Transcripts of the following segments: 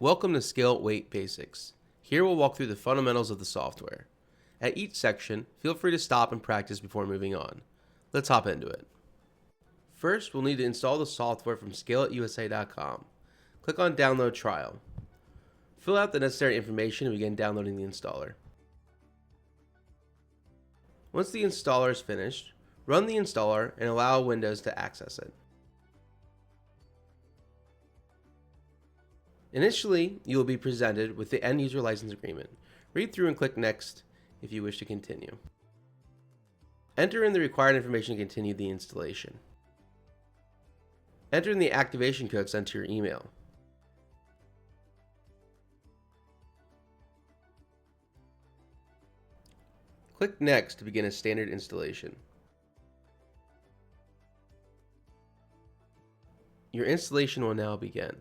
Welcome to Scale Weight Basics. Here we'll walk through the fundamentals of the software. At each section, feel free to stop and practice before moving on. Let's hop into it. First, we'll need to install the software from scaleitusa.com. Click on Download Trial. Fill out the necessary information and begin downloading the installer. Once the installer is finished, run the installer and allow Windows to access it. Initially, you will be presented with the End User License Agreement. Read through and click Next if you wish to continue. Enter in the required information to continue the installation. Enter in the activation code sent to your email. Click Next to begin a standard installation. Your installation will now begin.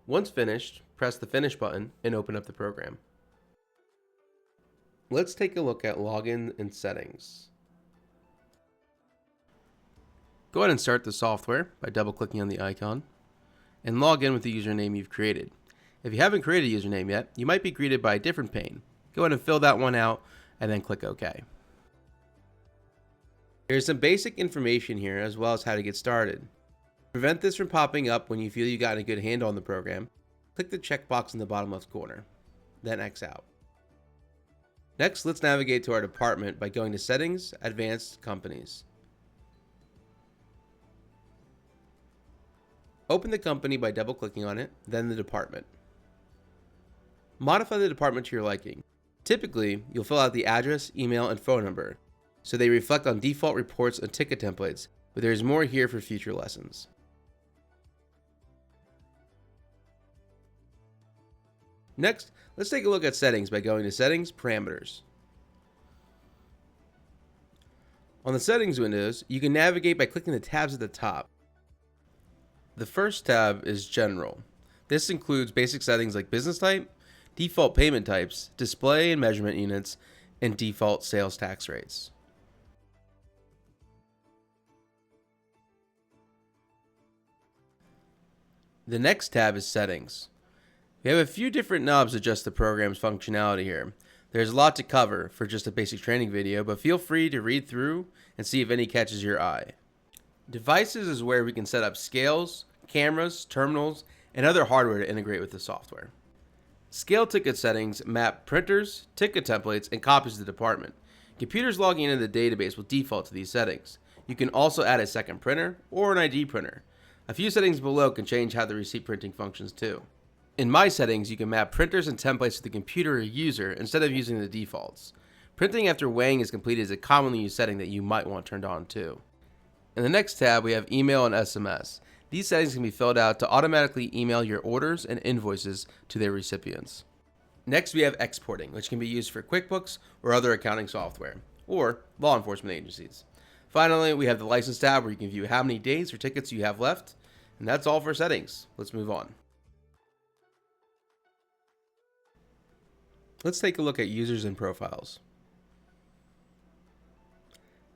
Once finished, press the Finish button and open up the program. Let's take a look at Login and Settings. Go ahead and start the software by double-clicking on the icon and log in with the username you've created. If you haven't created a username yet, you might be greeted by a different pane. Go ahead and fill that one out and then click OK. There's some basic information here as well as how to get started. To prevent this from popping up when you feel you've gotten a good handle on the program, click the checkbox in the bottom left corner, then X out. Next, let's navigate to our department by going to Settings, Advanced Companies. Open the company by double-clicking on it, then the department. Modify the department to your liking. Typically, you'll fill out the address, email, and phone number, so they reflect on default reports and ticket templates, but there's more here for future lessons. Next, let's take a look at settings by going to Settings, Parameters. On the settings windows, you can navigate by clicking the tabs at the top. The first tab is General. This includes basic settings like business type, default payment types, display and measurement units, and default sales tax rates. The next tab is Settings. We have a few different knobs to adjust the program's functionality here. There's a lot to cover for just a basic training video, but feel free to read through and see if any catches your eye. Devices is where we can set up scales, cameras, terminals, and other hardware to integrate with the software. Scale ticket settings map printers, ticket templates, and copies to the department. Computers logging into the database will default to these settings. You can also add a second printer or an ID printer. A few settings below can change how the receipt printing functions too. In My Settings, you can map printers and templates to the computer or user instead of using the defaults. Printing after weighing is completed is a commonly used setting that you might want turned on too. In the next tab, we have Email and SMS. These settings can be filled out to automatically email your orders and invoices to their recipients. Next, we have Exporting, which can be used for QuickBooks or other accounting software, or law enforcement agencies. Finally, we have the License tab where you can view how many days or tickets you have left. And that's all for settings. Let's move on. Let's take a look at Users and Profiles.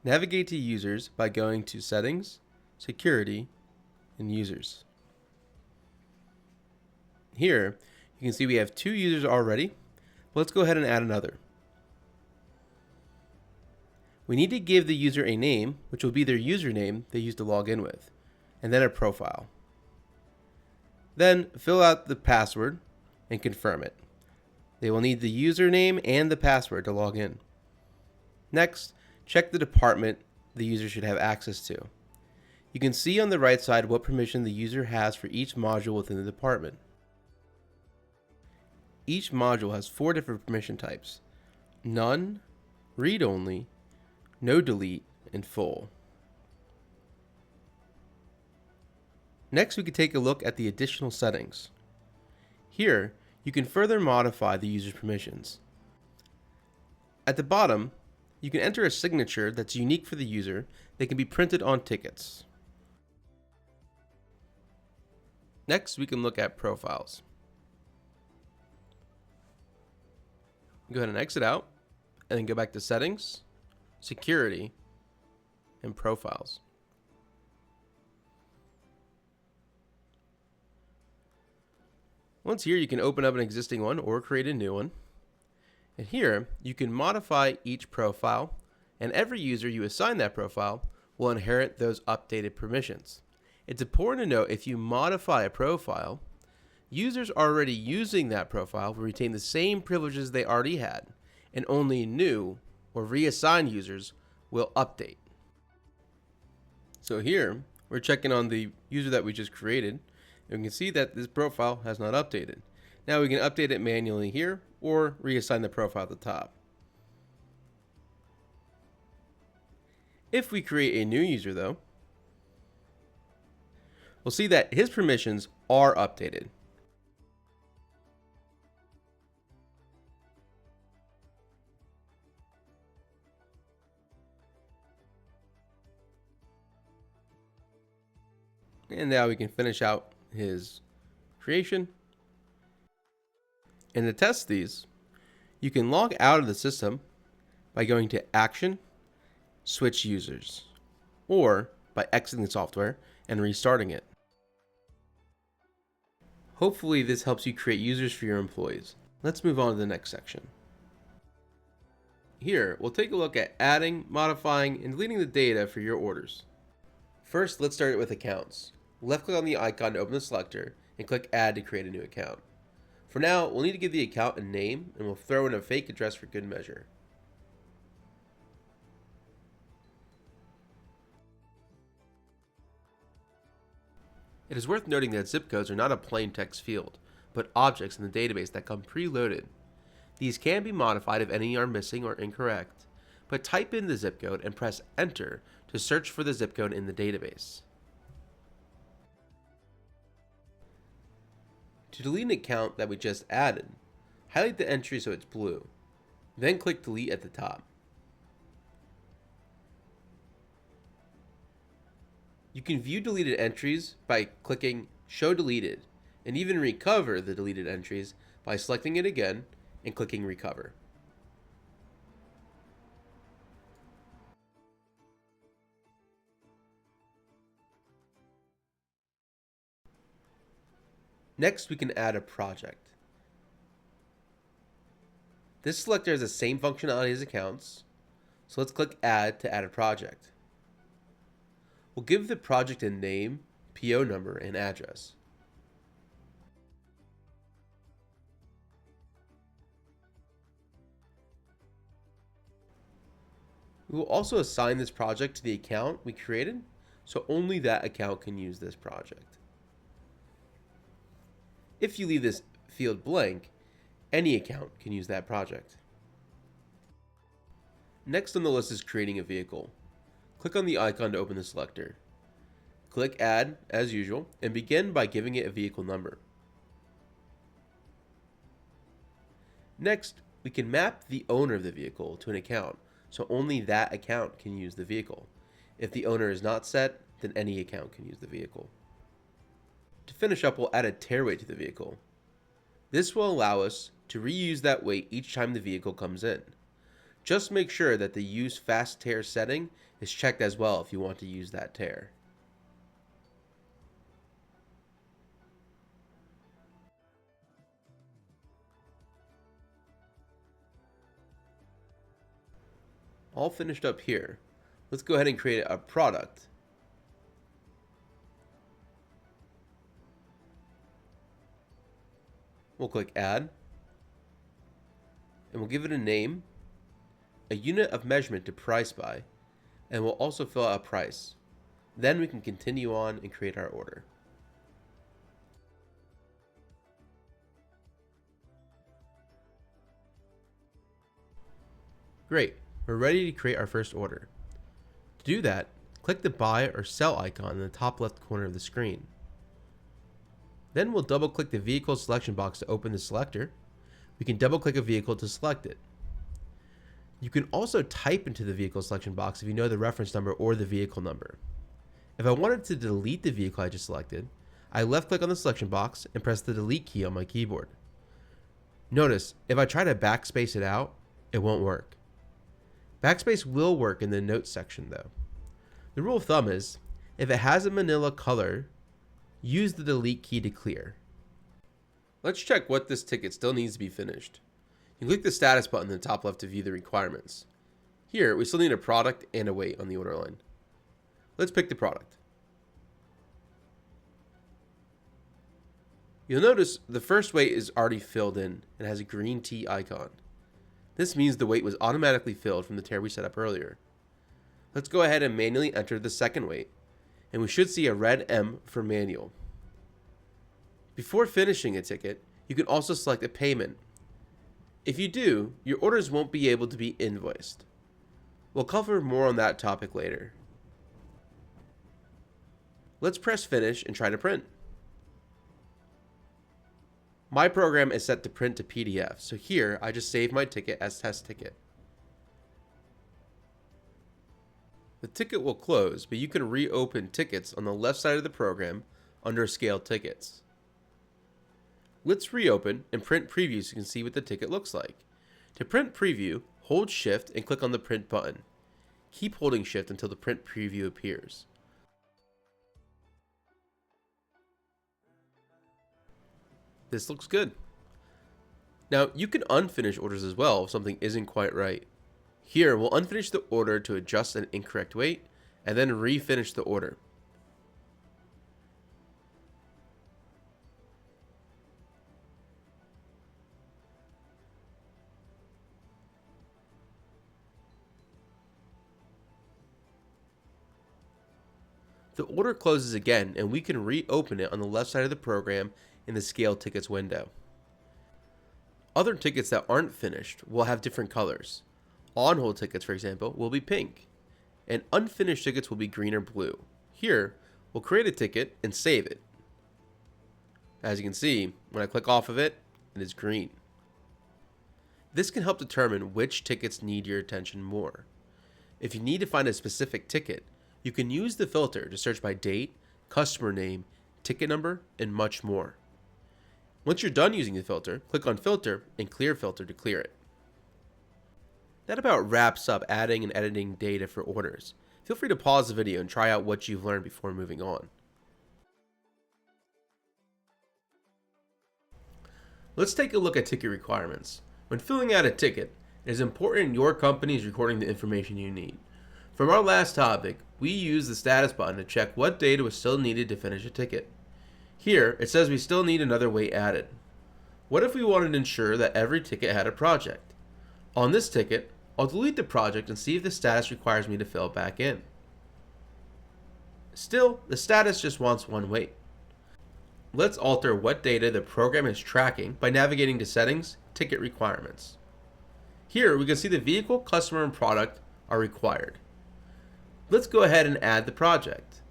Navigate to Users by going to Settings, Security, and Users. Here, you can see we have 2 users already, but let's go ahead and add another. We need to give the user a name, which will be their username they used to log in with, and then a profile. Then fill out the password and confirm it. They will need the username and the password to log in. Next, check the department the user should have access to. You can see on the right side what permission the user has for each module within the department. Each module has 4 different permission types: none, read-only, no delete, and full. Next, we can take a look at the additional settings. Here, you can further modify the user's permissions. At the bottom, you can enter a signature that's unique for the user that can be printed on tickets. Next, we can look at profiles. Go ahead and exit out, and then go back to Settings, Security, and Profiles. Once here, you can open up an existing one or create a new one. And here, you can modify each profile, and every user you assign that profile will inherit those updated permissions. It's important to note if you modify a profile, users already using that profile will retain the same privileges they already had, and only new or reassigned users will update. So here, we're checking on the user that we just created, and we can see that this profile has not updated. Now we can update it manually here, or reassign the profile at the top. If we create a new user though, we'll see that his permissions are updated. And now we can finish out his creation. And to test these, you can log out of the system by going to Action, Switch Users, or by exiting the software and restarting it. Hopefully this helps you create users for your employees. Let's move on to the next section. Here, we'll take a look at adding, modifying, and deleting the data for your orders. First, let's start with accounts. Left click on the icon to open the selector and click Add to create a new account. For now, we'll need to give the account a name, and we'll throw in a fake address for good measure. It is worth noting that zip codes are not a plain text field, but objects in the database that come preloaded. These can be modified if any are missing or incorrect, but type in the zip code and press Enter to search for the zip code in the database. To delete an account that we just added, highlight the entry so it's blue, then click Delete at the top. You can view deleted entries by clicking Show Deleted, and even recover the deleted entries by selecting it again and clicking Recover. Next, we can add a project. This selector has the same functionality as accounts, so let's click Add to add a project. We'll give the project a name, PO number, and address. We will also assign this project to the account we created, so only that account can use this project. If you leave this field blank, any account can use that project. Next on the list is creating a vehicle. Click on the icon to open the selector. Click Add, as usual, and begin by giving it a vehicle number. Next, we can map the owner of the vehicle to an account, so only that account can use the vehicle. If the owner is not set, then any account can use the vehicle. To finish up, we'll add a tare weight to the vehicle. This will allow us to reuse that weight each time the vehicle comes in. Just make sure that the Use Fast Tare setting is checked as well if you want to use that tare. All finished up here. Let's go ahead and create a product. We'll click Add, and we'll give it a name, a unit of measurement to price by, and we'll also fill out a price. Then we can continue on and create our order. Great, we're ready to create our first order. To do that, click the buy or sell icon in the top left corner of the screen. Then we'll double click the vehicle selection box to open the selector. We can double click a vehicle to select it. You can also type into the vehicle selection box if you know the reference number or the vehicle number. If I wanted to delete the vehicle I just selected, I left click on the selection box and press the delete key on my keyboard. Notice, if I try to backspace it out, it won't work. Backspace will work in the notes section though. The rule of thumb is, if it has a manila color, use the delete key to clear. Let's check what this ticket still needs to be finished. You click the status button in the top left to view the requirements. Here, we still need a product and a weight on the order line. Let's pick the product. You'll notice the first weight is already filled in and has a green T icon. This means the weight was automatically filled from the tare we set up earlier. Let's go ahead and manually enter the second weight, and we should see a red M for manual. Before finishing a ticket, you can also select a payment. If you do, your orders won't be able to be invoiced. We'll cover more on that topic later. Let's press finish and try to print. My program is set to print to PDF, so here I just save my ticket as test ticket. The ticket will close, but you can reopen tickets on the left side of the program under Scale Tickets. Let's reopen and print preview so you can see what the ticket looks like. To print preview, hold Shift and click on the print button. Keep holding Shift until the print preview appears. This looks good. Now you can unfinish orders as well if something isn't quite right. Here we'll unfinish the order to adjust an incorrect weight and then refinish the order. The order closes again and we can reopen it on the left side of the program in the Scale Tickets window. Other tickets that aren't finished will have different colors. On-hold tickets, for example, will be pink, and unfinished tickets will be green or blue. Here, we'll create a ticket and save it. As you can see, when I click off of it, it is green. This can help determine which tickets need your attention more. If you need to find a specific ticket, you can use the filter to search by date, customer name, ticket number, and much more. Once you're done using the filter, click on Filter and Clear Filter to clear it. That about wraps up adding and editing data for orders. Feel free to pause the video and try out what you've learned before moving on. Let's take a look at ticket requirements. When filling out a ticket, it is important your company is recording the information you need. From our last topic, we used the status button to check what data was still needed to finish a ticket. Here, it says we still need another weight added. What if we wanted to ensure that every ticket had a project? On this ticket, I'll delete the project and see if the status requires me to fill it back in. Still, the status just wants one weight. Let's alter what data the program is tracking by navigating to Settings, Ticket Requirements. Here, we can see the vehicle, customer, and product are required. Let's go ahead and add the project.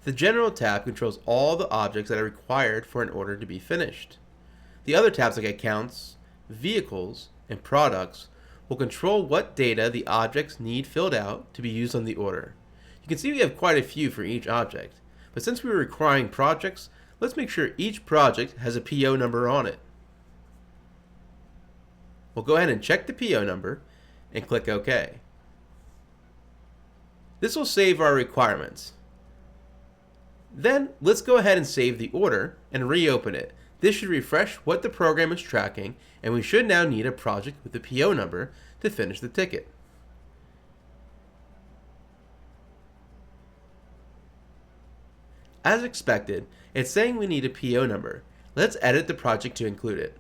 The General tab controls all the objects that are required for an order to be finished. The other tabs like Accounts, Vehicles, and Products will control what data the objects need filled out to be used on the order. You can see we have quite a few for each object, but since we were requiring projects, let's make sure each project has a PO number on it. We'll go ahead and check the PO number and click OK. This will save our requirements. Then let's go ahead and save the order and reopen it. This should refresh what the program is tracking, and we should now need a project with a PO number to finish the ticket. As expected, it's saying we need a PO number. Let's edit the project to include it.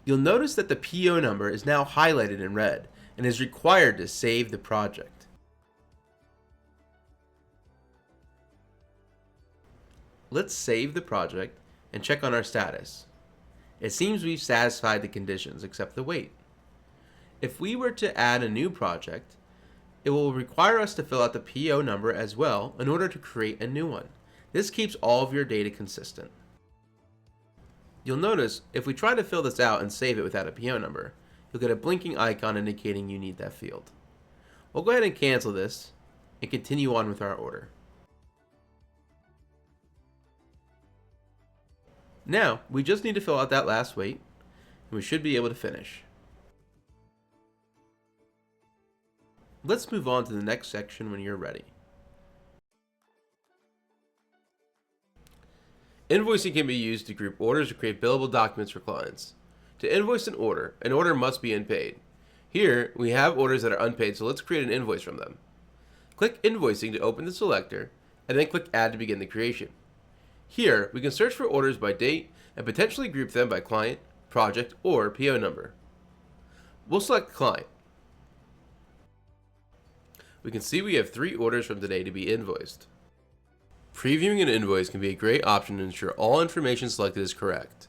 You'll notice that the PO number is now highlighted in red and is required to save the project. Let's save the project and check on our status. It seems we've satisfied the conditions except the weight. If we were to add a new project, it will require us to fill out the PO number as well in order to create a new one. This keeps all of your data consistent. You'll notice if we try to fill this out and save it without a PO number, you'll get a blinking icon indicating you need that field. We'll go ahead and cancel this and continue on with our order. Now, we just need to fill out that last weight, and we should be able to finish. Let's move on to the next section when you're ready. Invoicing can be used to group orders or create billable documents for clients. To invoice an order must be unpaid. Here, we have orders that are unpaid, so let's create an invoice from them. Click Invoicing to open the selector, and then click Add to begin the creation. Here, we can search for orders by date and potentially group them by client, project, or PO number. We'll select Client. We can see we have 3 orders from today to be invoiced. Previewing an invoice can be a great option to ensure all information selected is correct.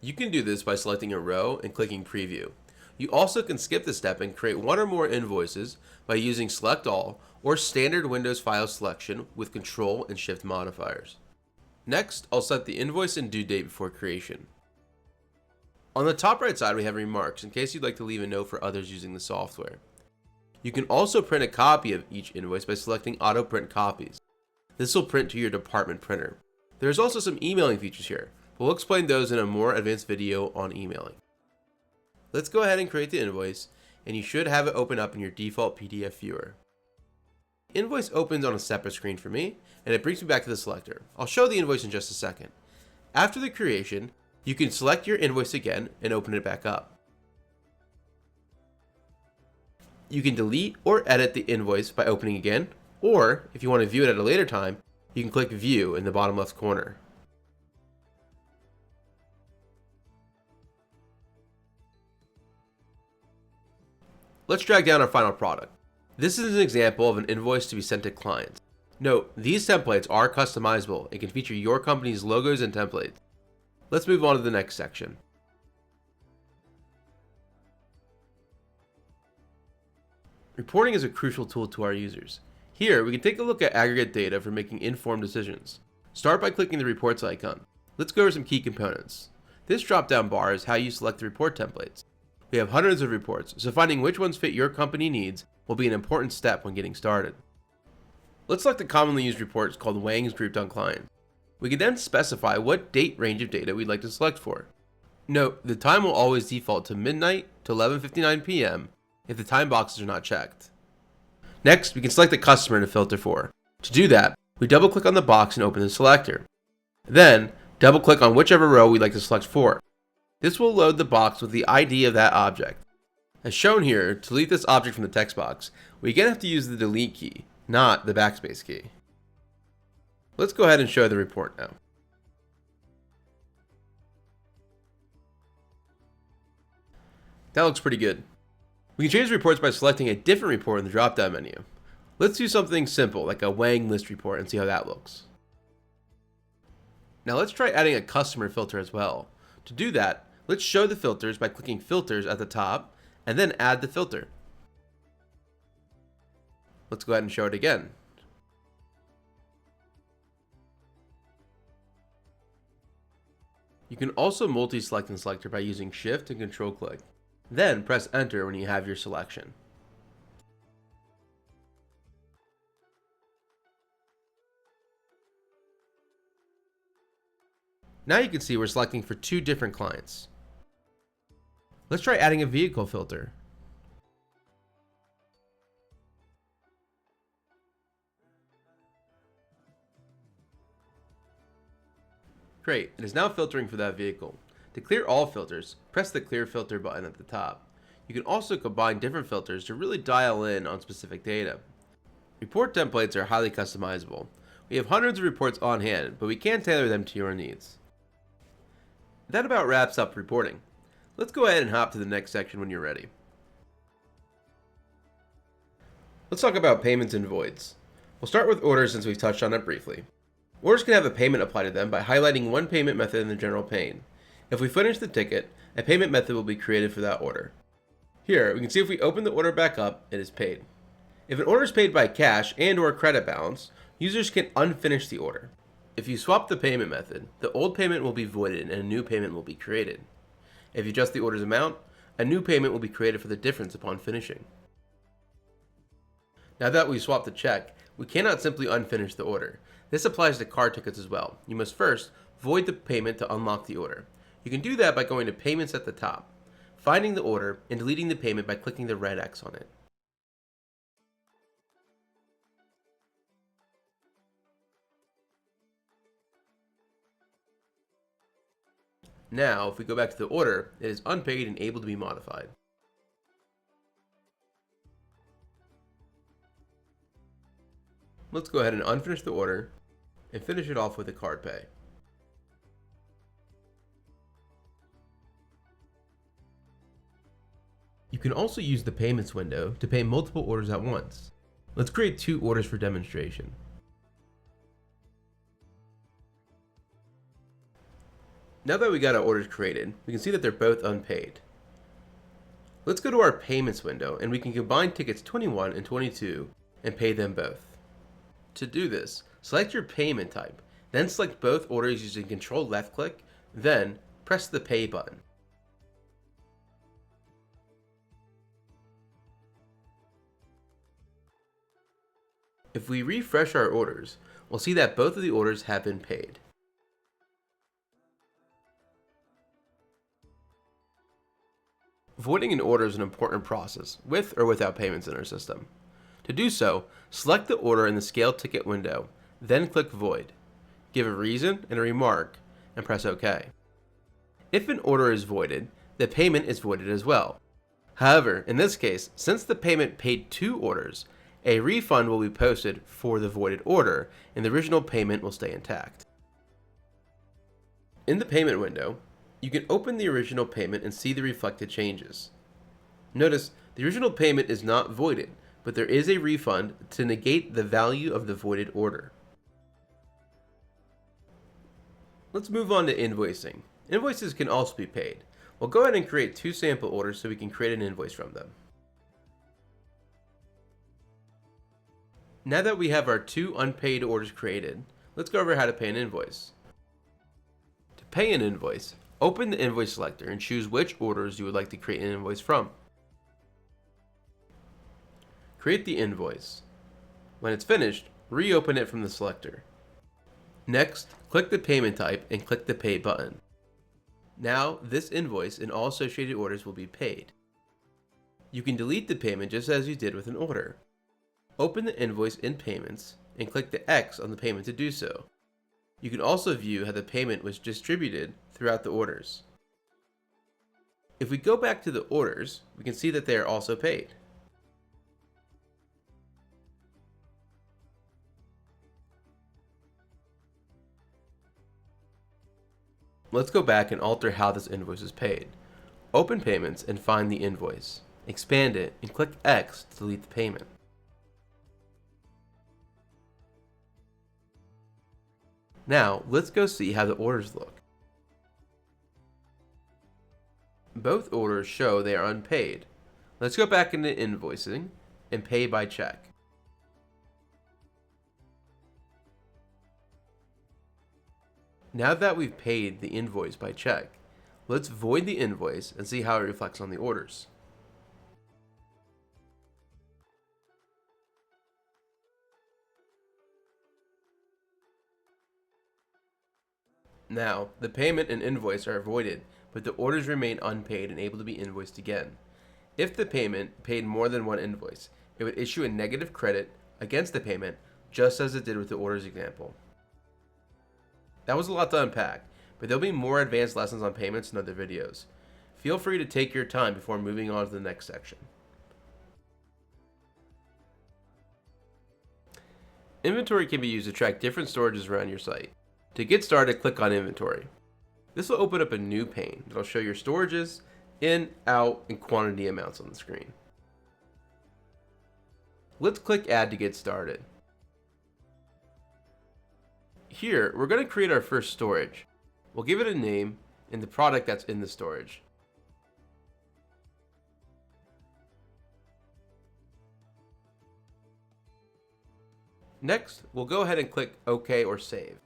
You can do this by selecting a row and clicking Preview. You also can skip this step and create 1 or more invoices by using Select All or standard Windows file selection with Control and Shift modifiers. Next, I'll set the invoice and due date before creation. On the top right side, we have remarks in case you'd like to leave a note for others using the software. You can also print a copy of each invoice by selecting Auto Print Copies. This will print to your department printer. There's also some emailing features here, but we'll explain those in a more advanced video on emailing. Let's go ahead and create the invoice, and you should have it open up in your default PDF viewer. The invoice opens on a separate screen for me, and it brings me back to the selector. I'll show the invoice in just a second. After the creation, you can select your invoice again and open it back up. You can delete or edit the invoice by opening again, or if you want to view it at a later time, you can click View in the bottom left corner. Let's drag down our final product. This is an example of an invoice to be sent to clients. Note, these templates are customizable and can feature your company's logos and templates. Let's move on to the next section. Reporting is a crucial tool to our users. Here, we can take a look at aggregate data for making informed decisions. Start by clicking the reports icon. Let's go over some key components. This drop-down bar is how you select the report templates. We have hundreds of reports, so finding which ones fit your company needs will be an important step when getting started. Let's select the commonly used reports called Wangs grouped on client. We can then specify what date range of data we'd like to select for. Note, the time will always default to midnight to 11:59 p.m. if the time boxes are not checked. Next, we can select the customer to filter for. To do that, we double click on the box and open the selector. Then, double click on whichever row we'd like to select for. This will load the box with the ID of that object. As shown here, to delete this object from the text box, we again have to use the delete key, not the backspace key. Let's go ahead and show the report now. That looks pretty good. We can change reports by selecting a different report in the drop-down menu. Let's do something simple like a Wang list report and see how that looks. Now let's try adding a customer filter as well. To do that, let's show the filters by clicking Filters at the top and then add the filter. Let's go ahead and show it again. You can also multi-select in Selector by using Shift and Control click. Then press Enter when you have your selection. Now you can see we're selecting for 2 different clients. Let's try adding a vehicle filter. Great, it is now filtering for that vehicle. To clear all filters, press the Clear Filter button at the top. You can also combine different filters to really dial in on specific data. Report templates are highly customizable. We have hundreds of reports on hand, but we can tailor them to your needs. That about wraps up reporting. Let's go ahead and hop to the next section when you're ready. Let's talk about payments and voids. We'll start with orders since we've touched on it briefly. Orders can have a payment applied to them by highlighting one payment method in the general pane. If we finish the ticket, a payment method will be created for that order. Here, we can see if we open the order back up, it is paid. If an order is paid by cash and/or credit balance, users can unfinish the order. If you swap the payment method, the old payment will be voided and a new payment will be created. If you adjust the order's amount, a new payment will be created for the difference upon finishing. Now that we've swapped the check, we cannot simply unfinish the order. This applies to car tickets as well. You must first void the payment to unlock the order. You can do that by going to Payments at the top, finding the order, and deleting the payment by clicking the red X on it. Now, if we go back to the order, it is unpaid and able to be modified. Let's go ahead and unfinish the order and finish it off with a card pay. You can also use the payments window to pay multiple orders at once. Let's create 2 orders for demonstration. Now that we got our orders created, we can see that they're both unpaid. Let's go to our payments window and we can combine tickets 21 and 22 and pay them both. To do this, select your payment type, then select both orders using Control left click, then press the pay button. If we refresh our orders, we'll see that both of the orders have been paid. Voiding an order is an important process, with or without payments in our system. To do so, select the order in the Scale Ticket window, then click Void. Give a reason and a remark, and press OK. If an order is voided, the payment is voided as well. However, in this case, since the payment paid 2 orders, a refund will be posted for the voided order, and the original payment will stay intact. In the payment window, you can open the original payment and see the reflected changes. Notice the original payment is not voided, but there is a refund to negate the value of the voided order. Let's move on to invoicing. Invoices can also be paid. We'll go ahead and create 2 sample orders so we can create an invoice from them. Now that we have our 2 unpaid orders created, let's go over how to pay an invoice. To pay an invoice, open the invoice selector and choose which orders you would like to create an invoice from. Create the invoice. When it's finished, reopen it from the selector. Next, click the payment type and click the pay button. Now, this invoice and all associated orders will be paid. You can delete the payment just as you did with an order. Open the invoice in Payments and click the X on the payment to do so. You can also view how the payment was distributed throughout the orders. If we go back to the orders, we can see that they are also paid. Let's go back and alter how this invoice is paid. Open Payments and find the invoice. Expand it and click X to delete the payment. Now, let's go see how the orders look. Both orders show they are unpaid. Let's go back into Invoicing and Pay by Check. Now that we've paid the invoice by check, let's void the invoice and see how it reflects on the orders. Now, the payment and invoice are voided, but the orders remain unpaid and able to be invoiced again. If the payment paid more than one invoice, it would issue a negative credit against the payment, just as it did with the orders example. That was a lot to unpack, but there'll be more advanced lessons on payments in other videos. Feel free to take your time before moving on to the next section. Inventory can be used to track different storages around your site. To get started, click on Inventory. This will open up a new pane that will show your storages, in, out, and quantity amounts on the screen. Let's click Add to get started. Here, we're going to create our first storage. We'll give it a name and the product that's in the storage. Next, we'll go ahead and click OK or Save.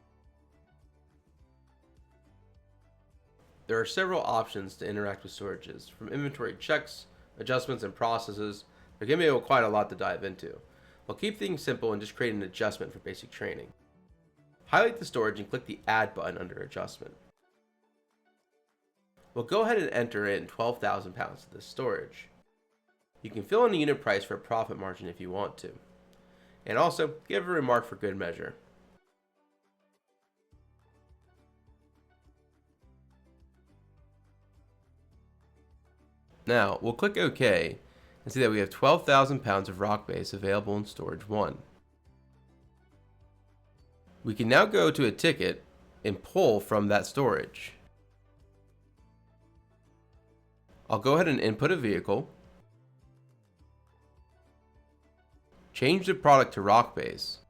There are several options to interact with storages, from inventory checks, adjustments, and processes. There can be quite a lot to dive into. We'll keep things simple and just create an adjustment for basic training. Highlight the storage and click the Add button under Adjustment. We'll go ahead and enter in 12,000 pounds to this storage. You can fill in a unit price for a profit margin if you want to. And also, give a remark for good measure. Now, we'll click OK and see that we have 12,000 pounds of rock base available in storage 1. We can now go to a ticket and pull from that storage. I'll go ahead and input a vehicle, change the product to rock base,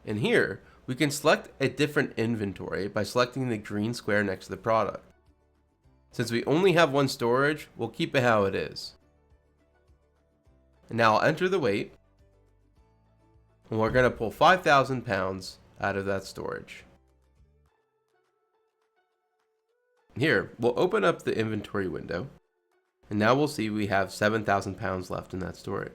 and here we can select a different inventory by selecting the green square next to the product. Since we only have one storage, we'll keep it how it is. And now I'll enter the weight, and we're going to pull 5,000 pounds out of that storage. Here, we'll open up the inventory window, and now we'll see we have 7,000 pounds left in that storage.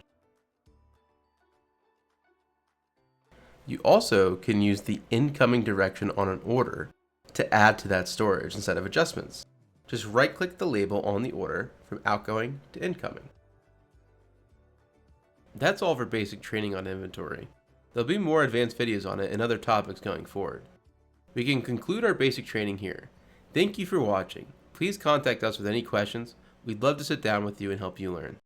You also can use the incoming direction on an order to add to that storage instead of adjustments. Just right-click the label on the order from outgoing to incoming. That's all for basic training on inventory. There'll be more advanced videos on it and other topics going forward. We can conclude our basic training here. Thank you for watching. Please contact us with any questions. We'd love to sit down with you and help you learn.